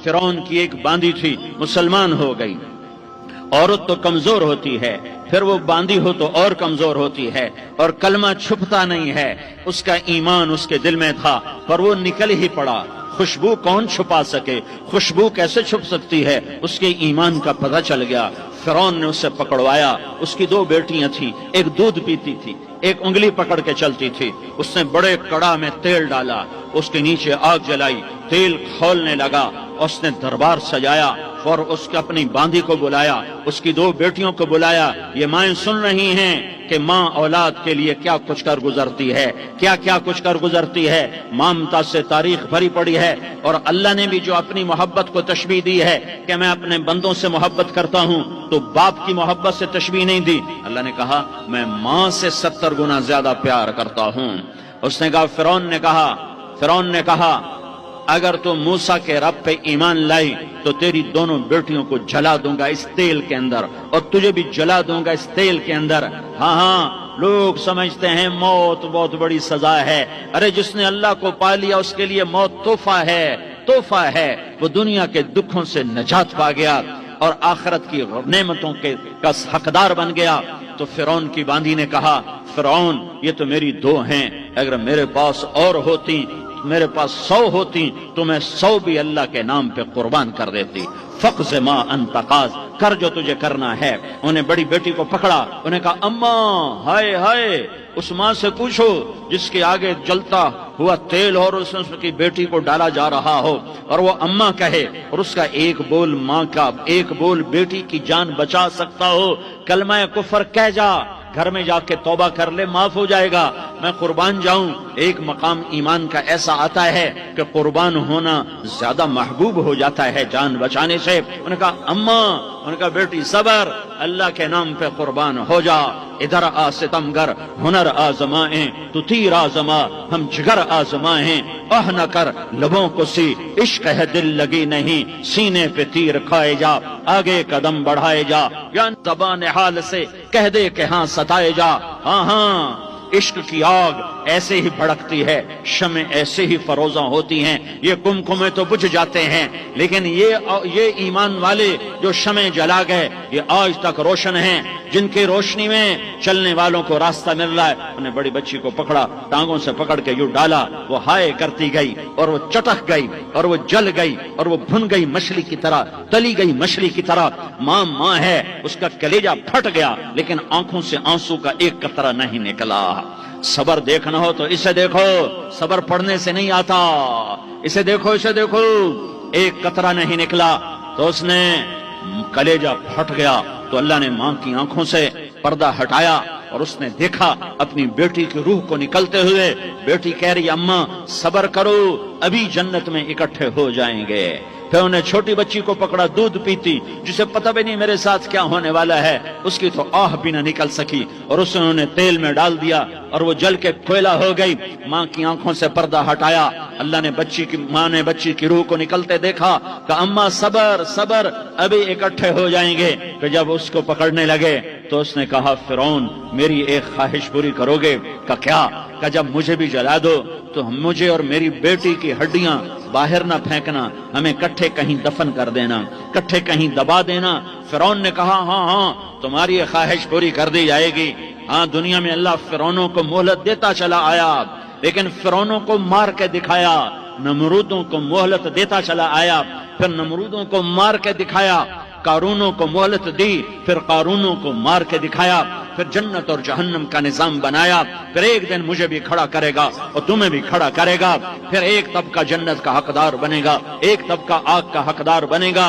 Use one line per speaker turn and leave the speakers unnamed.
फिरौन की एक बांदी थी, मुसलमान हो गई। औरत तो कमजोर होती है, फिर वो बांदी हो तो और कमजोर होती है, और कलमा छुपता नहीं है। उसका ईमान उसके दिल में था, पर वो निकल ही पड़ा। खुशबू कौन छुपा सके, खुशबू कैसे छुप सकती है, उसके ईमान का पता चल गया। फिरौन ने उसे पकड़वाया। उसकी 2 बेटियां थी, एक दूध पीती थी, एक उंगली पकड़ के चलती थी। उसने बड़े कड़ा में तेल डाला, उसके नीचे आग जलाई, तेल खौलने लगा। उसने दरबार सजाया और उसके अपनी बांदी को बुलाया, उसकी 2 बेटियों को बुलाया। ये माएं सुन रही हैं कि माँ औलाद के लिए क्या कुछ कर गुजरती है, क्या क्या कुछ कर गुजरती है। ममता से तारीख भरी पड़ी है। और अल्लाह ने भी जो अपनी मोहब्बत को तशबीह दी है कि मैं अपने बंदों से मोहब्बत करता हूँ, तो बाप की मोहब्बत से तशबीह नहीं दी। अल्लाह ने कहा मैं माँ से 70 गुना ज्यादा प्यार करता हूँ। उसने कहा, फिरौन ने कहा अगर तू मूसा के रब पे ईमान लाई तो तेरी दोनों बेटियों को जला दूंगा इस तेल के अंदर, और तुझे भी जला दूंगा इस तेल के अंदर। हाँ, लोग समझते हैं मौत बहुत बड़ी सजा है। अरे जिसने अल्लाह को पा लिया उसके लिए मौत तोहफा है। वो दुनिया के दुखों से नजात पा गया और आखिरत की नेमतों का हकदार बन गया। तो फिरौन की बांदी ने कहा, फिरौन ये तो मेरी 2 हैं, अगर मेरे पास और होती, मेरे पास 100 होती तो मैं 100 भी अल्लाह के नाम पे कुर्बान कर देती। फक़्ज़ मा अंतक़ाज़, कर जो तुझे करना है। उन्हें बड़ी बेटी को पकड़ा, उन्हें कहा अम्मा हाय हाय, उस माँ से पूछो जिसके आगे जलता हुआ तेल और उसकी बेटी को डाला जा रहा हो, और वो अम्मा कहे, और उसका एक बोल माँ का, एक बोल बेटी की जान बचा सकता हो। कलमा कुफर कह जा, घर में जाके तौबा कर ले, माफ हो जाएगा। मैं कुर्बान जाऊं। एक मकाम ईमान का ऐसा आता है कि कुर्बान होना ज्यादा महबूब हो जाता है जान बचाने से। उन्होंने कहा अम्मा, उन्होंने कहा बेटी सबर, अल्लाह के नाम पे कुर्बान हो जा। इधर आ सितमगर, हुनर आजमाएं, तू तीर आजमा, हम जिगर आजमाएं। अह न कर लबों को सी, इश्क है दिल लगी नहीं, सीने पे तीर खाए जा, आगे कदम बढ़ाए जा, या ज़बान हाल से कह दे के हाँ सताए जा। हाँ, इश्क की आग ऐसे ही भड़कती है, शमे ऐसे ही फरोजा होती हैं। ये कुमकुमे तो बुझ जाते हैं, लेकिन ये ईमान वाले जो शमे जला गए, ये आज तक रोशन हैं, जिनकी रोशनी में चलने वालों को रास्ता मिल रहा है। उन्हें बड़ी बच्ची को पकड़ा, टांगों से पकड़ के यूं डाला, वो हाय करती गई और वो चटक गई और वो जल गई और वो भुन गई मछली की तरह, तली गई मछली की तरह। माँ है, उसका कलेजा फट गया, लेकिन आंखों से आंसू का एक कतरा नहीं निकला। सबर देखना हो तो इसे देखो, सबर पढ़ने से नहीं आता। इसे देखो, एक कतरा नहीं निकला तो उसने कलेजा फट गया। तो अल्लाह ने मां की आंखों से पर्दा हटाया और उसने देखा अपनी बेटी की रूह को निकलते हुए। बेटी कह रही अम्मा सबर करो, अभी जन्नत में इकट्ठे हो जाएंगे। फिर उन्हें छोटी बच्ची को पकड़ा, दूध पीती, जिसे पता भी नहीं मेरे साथ क्या होने वाला है। उसकी तो आह भी न निकल सकी और उसने उन्हें तेल में डाल दिया और वो जल के कोयला हो गई। माँ की आंखों से पर्दा हटाया। अल्लाह ने माँ ने बच्ची की रूह को निकलते देखा, कहा अम्मा सबर सबर, अभी इकट्ठे हो जाएंगे। फिर जब उसको पकड़ने लगे तो उसने कहा फिरौन मेरी एक ख्वाहिश पूरी करोगे? का क्या? का जब मुझे भी जला दो तो मुझे और मेरी बेटी की हड्डियां बाहर ना फेंकना, हमें इकट्ठे कहीं दफन कर देना, इकट्ठे कहीं दबा देना। फिरौन ने कहा हाँ तुम्हारी ये ख्वाहिश पूरी कर दी जाएगी। हाँ, दुनिया में अल्लाह फिरौनों को मोहलत देता चला आया, लेकिन फिरौनों को मार के दिखाया। नमरूदों को मोहलत देता चला आया, फिर नमरूदों को मार के दिखाया। कारूनों को मोहलत दी, फिर कारूनों को मार के दिखाया। फिर जन्नत और जहन्नम का निजाम बनाया। फिर एक दिन मुझे भी खड़ा करेगा और तुम्हें भी खड़ा करेगा। फिर एक तबका जन्नत का हकदार बनेगा, एक तबका आग का हकदार बनेगा।